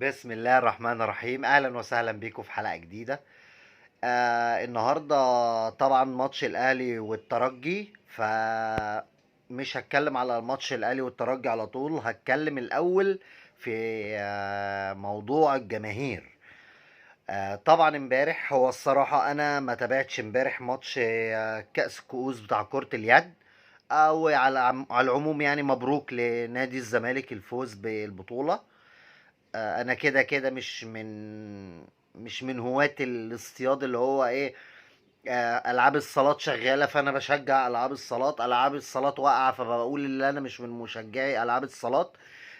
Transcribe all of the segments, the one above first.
بسم الله الرحمن الرحيم، اهلا وسهلا بيكم في حلقة جديدة. النهاردة طبعا ماتش الاهلي والترجي، مش هتكلم على ماتش الاهلي والترجي على طول، هتكلم الاول في موضوع الجماهير. طبعا امبارح، هو الصراحة انا ما تابعتش امبارح ماتش كأس الكؤوس بتاع كرة اليد. او على العموم، يعني مبروك لنادي الزمالك الفوز بالبطولة. انا كده كده مش من هواة الاصطياد، اللي هو ايه. العاب الصالات شغاله، فانا بشجع العاب الصالات. العاب الصالات واقعه، فبقول ان انا مش من مشجعي العاب الصالات.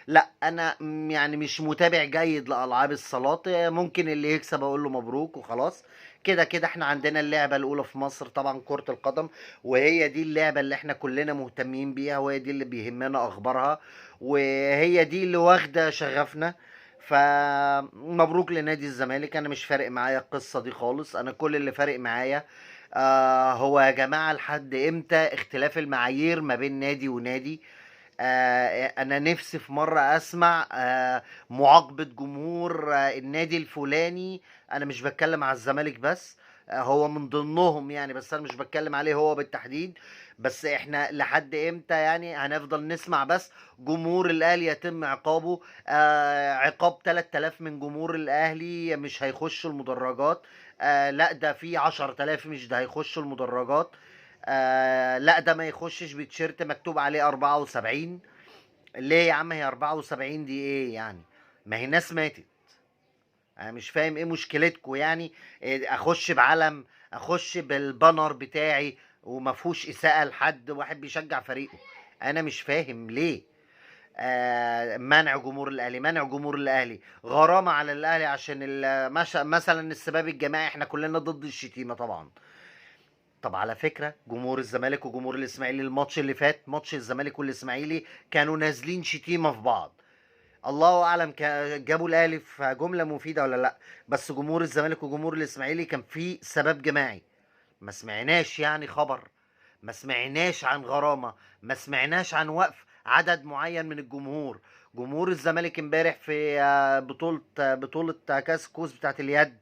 لا، انا يعني مش متابع جيد لالعاب الصالات. ممكن اللي يكسب اقول له مبروك وخلاص. كده كده احنا عندنا اللعبه الاولى في مصر طبعا كره القدم، وهي دي اللعبه اللي احنا كلنا مهتمين بيها، وهي دي اللي بيهمنا اخبارها، وهي دي اللي واخده شغفنا. فمبروك لنادي الزمالك. انا مش فارق معايا القصه دي خالص، انا كل اللي فارق معايا هو يا جماعه لحد امتى اختلاف المعايير ما بين نادي ونادي. انا نفسي في مره اسمع معاقبه جمهور النادي الفلاني. انا مش بتكلم على الزمالك بس، هو من ضمنهم يعني، بس انا مش بتكلم عليه هو بالتحديد. بس احنا لحد امتى يعني هنفضل نسمع بس جمهور الاهلي يتم عقابه؟ عقاب 3000 من جمهور الاهلي مش هيخشوا المدرجات. لا، ده في 10000 مش ده هيخشوا المدرجات. لا، ده ما يخشش بتيشيرت مكتوب عليه 74. ليه يا عم؟ هي 74 دي ايه يعني؟ ما هي ناس ماتت. انا مش فاهم ايه مشكلتكم يعني. اخش بعلم، اخش بالبانر بتاعي وما فيهوش اساءة لحد واحد بيشجع فريقه. انا مش فاهم ليه. منع جمهور الاهلي، منع جمهور الاهلي، غرامة على الاهلي عشان مثلا السباب الجماعي. احنا كلنا ضد الشتيمة طبعا. طب على فكرة، جمهور الزمالك وجمهور الاسماعيلي الماتش اللي فات، ماتش الزمالك والاسماعيلي، كانوا نازلين شتيمة في بعض. الله اعلم جابوا الاهلي في جملة مفيدة ولا لا. بس جمهور الزمالك وجمهور الاسماعيلي كان في سبب جماعي. ما سمعناش يعني خبر، ما سمعناش عن غرامة، ما سمعناش عن وقف عدد معين من الجمهور. جمهور الزمالك امبارح في بطولة كاس كوس بتاعت اليد،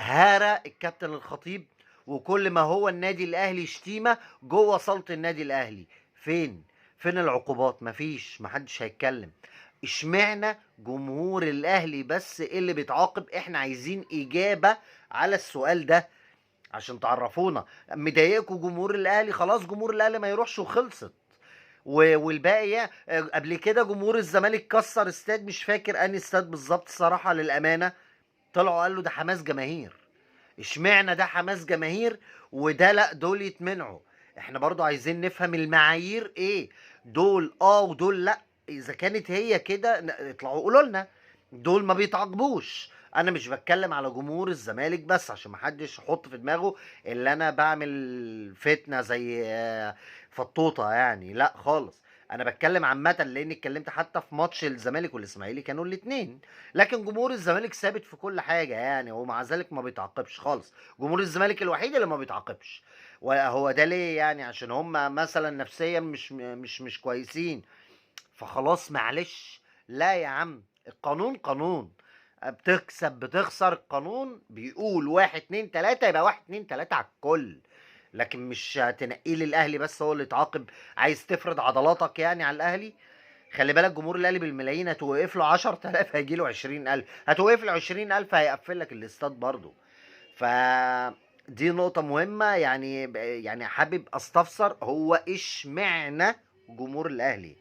هارى الكابتن الخطيب. وكل ما هو النادي الاهلي شتيمة جوه صالة النادي الاهلي. فين فين العقوبات؟ مفيش، محدش هيتكلم. اشمعنى جمهور الاهلي بس اللي بيتعاقب؟ احنا عايزين اجابة على السؤال ده عشان تعرفونا. مضايقكم جمهور الاهلي؟ خلاص جمهور الاهلي ما يروحش وخلصت. والباقي قبل كده جمهور الزمالك كسر استاد، مش فاكر انهي استاد بالظبط الصراحه للامانه. طلعوا قالوا ده حماس جماهير. اشمعنى ده حماس جماهير وده لا؟ دول يتمنعوا. احنا برضو عايزين نفهم المعايير ايه. دول ودول لا. اذا كانت هي كده اطلعوا قولوا لنا. دول ما بيتعاقبوش. انا مش بتكلم على جمهور الزمالك بس عشان ما حدش يحط في دماغه اللي انا بعمل فتنة زي فطوطة يعني، لا خالص. انا بتكلم عامة، لاني اتكلمت حتى في ماتش الزمالك والاسماعيلي كانوا الاتنين. لكن جمهور الزمالك ثابت في كل حاجه يعني، ومع ذلك ما بيتعاقبش خالص. جمهور الزمالك الوحيد اللي ما بيتعاقبش. وهو ده ليه يعني؟ عشان هم مثلا نفسيا مش كويسين، فخلاص معلش. لا يا عم، القانون قانون. بتكسب بتخسر، القانون بيقول واحد اتنين تلاتة، يبقى واحد اتنين تلاتة على الكل. لكن مش تنقيل الاهلي بس هو اللي يتعاقب. عايز تفرض عضلاتك يعني على الاهلي؟ خلي بالك جمهور الاهلي بالملايين، هتوقف له 10000 هيجي له 20000، هتوقف له 20000 هيقفل لك الاستاد برضه. ف دي نقطة مهمة يعني. يعني حابب استفسر هو اشمعنى جمهور الاهلي؟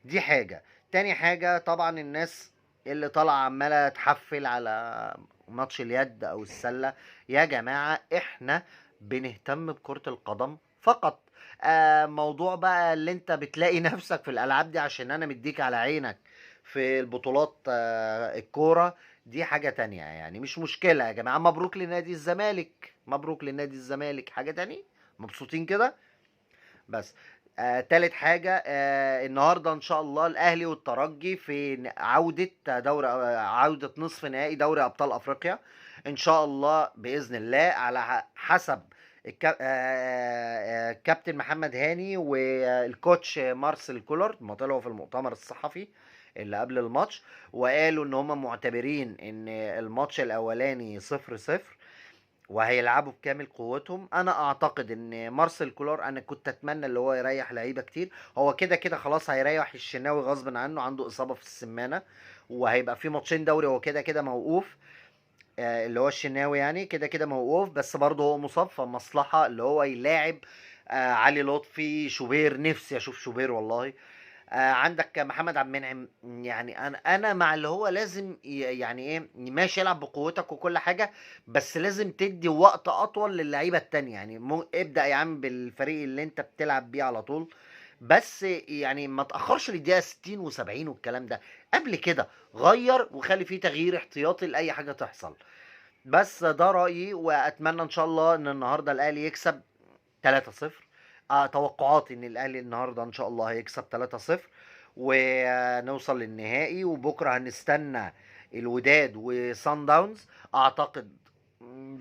دي حاجة. تاني حاجة، طبعا الناس اللي طالعة عمالة تحفل على ماتش اليد او السلة. يا جماعة احنا بنهتم بكرة القدم فقط. موضوع بقى اللي انت بتلاقي نفسك في الالعاب دي عشان انا مديك على عينك في البطولات الكورة، دي حاجة تانية يعني. مش مشكلة يا جماعة، مبروك لنادي الزمالك، مبروك لنادي الزمالك، حاجة تانية. مبسوطين كده؟ بس تالت حاجة، النهاردة إن شاء الله الأهلي والترجي في عودة دوري، عودة نصف نهائي دوري أبطال أفريقيا. إن شاء الله بإذن الله، على حسب كابتن محمد هاني والكوتش مارسيل كولر ما طلعوا في المؤتمر الصحفي، اللي قبل الماتش، وقالوا ان هم معتبرين ان الماتش الاولاني 0-0 وهيلعبوا بكامل قوتهم. انا اعتقد ان مارسيل كولار، انا كنت اتمنى اللي هو يريح لعيبه كتير. هو كده كده خلاص هيريح الشناوي غصب عنه، عنده اصابه في السمانه، وهيبقى في ماتشين دوري، هو كده كده موقوف. اللي هو الشناوي يعني كده كده موقوف، بس برضه هو مصاب، فمصلحة اللي هو يلاعب علي لطفي، شوبير. نفسي اشوف شوبير والله. عندك محمد عبد المنعم. يعني انا مع اللي هو لازم يعني ايه، ماشي يلعب بقوتك وكل حاجه، بس لازم تدي وقت اطول للعيبه التانية. يعني ابدا يا عم بالفريق اللي انت بتلعب بيه على طول، بس يعني ما تاخرش للدقيقه 60 و70 والكلام ده. قبل كده غير وخلي فيه تغيير احتياطي لاي حاجه تحصل. بس ده رأيي، واتمنى ان شاء الله ان النهارده الاهلي يكسب 3-0. توقعاتي ان الاهلي النهارده ان شاء الله هيكسب 3-0 ونوصل للنهائي. وبكره هنستنى الوداد وصن داونز. اعتقد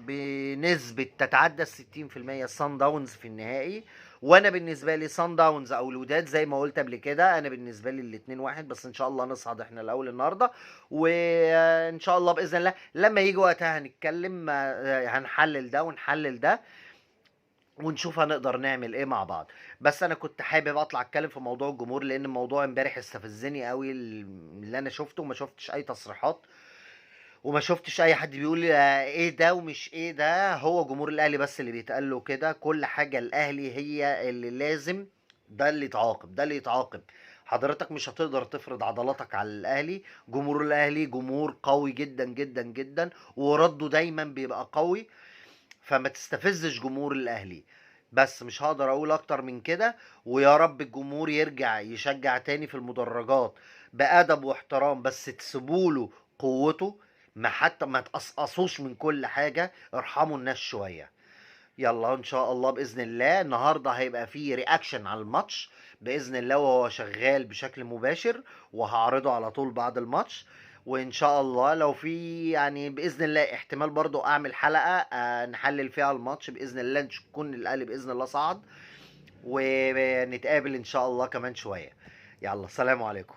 بنسبة تتعدى 60% صن داونز في النهائي. وانا بالنسبة لي صن داونز او الوداد زي ما قلت قبل كده، انا بالنسبة لي الاتنين واحد، بس ان شاء الله نصعد احنا الاول النهاردة. وان شاء الله باذن الله لما يجي وقتها هنتكلم، هنحلل ده ونحلل ده ونشوف هنقدر نعمل ايه مع بعض. بس انا كنت حابب اطلع اتكلم في موضوع الجمهور، لان الموضوع امبارح استفزني قوي اللي انا شفته. وما شفتش اي تصريحات، وما شفتش اي حد بيقول ايه ده ومش ايه ده. هو جمهور الاهلي بس اللي بيتقال له كده. كل حاجه الاهلي هي اللي لازم، ده اللي يتعاقب، ده اللي يتعاقب. حضرتك مش هتقدر تفرض عضلاتك على الاهلي. جمهور الاهلي جمهور قوي جدا جدا جدا، ورده دايما بيبقى قوي، فما تستفزش جمهور الاهلي. بس مش هقدر اقول اكتر من كده. ويا رب الجمهور يرجع يشجع تاني في المدرجات بأدب واحترام، بس تسيبوله قوته. ما حتى ما تقصقصوش من كل حاجة، ارحموا الناس شوية. يلا ان شاء الله باذن الله النهارده هيبقى فيه رياكشن على الماتش باذن الله، وهو شغال بشكل مباشر، وهعرضه على طول بعد الماتش. وان شاء الله لو في يعني باذن الله احتمال برضو اعمل حلقة نحلل فيها الماتش باذن الله، تكون الاهلي باذن الله صعد. ونتقابل ان شاء الله كمان شوية. يلا سلام عليكم.